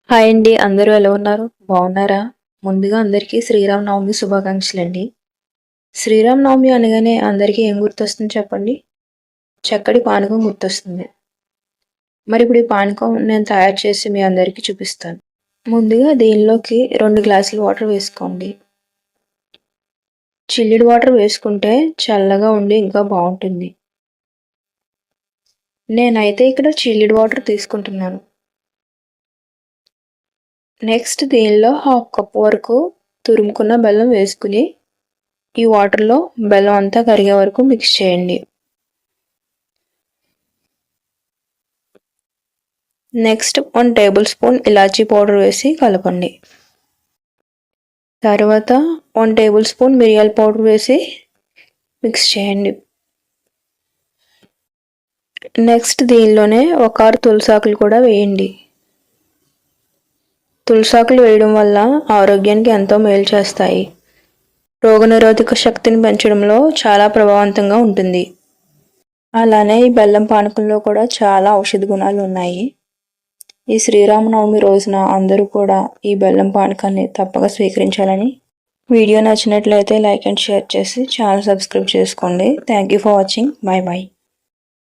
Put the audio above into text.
Hi అండి. అందరూ ఎలా ఉన్నారు? బాగున్నారా? ముందుగా అందరికీ శ్రీరామనవమి శుభాకాంక్షలండి. శ్రీరామనవమి అనగానే అందరికీ ఏం గుర్తొస్తుంది చెప్పండి? చక్కటి పానకం గుర్తొస్తుంది. మరి ఇప్పుడు ఈ పానకం నేను తయారు చేసి మీ అందరికీ చూపిస్తాను. ముందుగా దీనిలోకి 2 గ్లాసులు వాటర్ వేసుకోండి. చిల్లుడు వాటర్ వేసుకుంటే చల్లగా ఉండి ఇంకా బాగుంటుంది. నేనైతే ఇక్కడ చిల్లుడు వాటర్ తీసుకుంటున్నాను. నెక్స్ట్ దీనిలో 1/2 కప్ వరకు తురుముకున్న బెల్లం వేసుకుని ఈ వాటర్లో బెల్లం అంతా కరిగే వరకు మిక్స్ చేయండి. నెక్స్ట్ 1 టేబుల్ స్పూన్ ఇలాచీ పౌడర్ వేసి కలపండి. తర్వాత 1 టేబుల్ స్పూన్ మిరియాల పౌడర్ వేసి మిక్స్ చేయండి. నెక్స్ట్ దీనిలోనే 1 ఆరు తులసాకులు కూడా వేయండి. తులసాకులు వేయడం వల్ల ఆరోగ్యానికి ఎంతో మేలు చేస్తాయి. రోగనిరోధక శక్తిని పెంచడంలో చాలా ప్రభావవంతంగా ఉంటుంది. అలానే ఈ బెల్లం పానకంలో కూడా చాలా ఔషధ గుణాలు ఉన్నాయి. ఈ శ్రీరామనవమి రోజున అందరూ కూడా ఈ బెల్లం పానకాన్ని తప్పక స్వీకరించాలని. వీడియో నచ్చినట్లయితే లైక్ అండ్ షేర్ చేసి ఛానల్ సబ్స్క్రైబ్ చేసుకోండి. Thank you for watching. By by.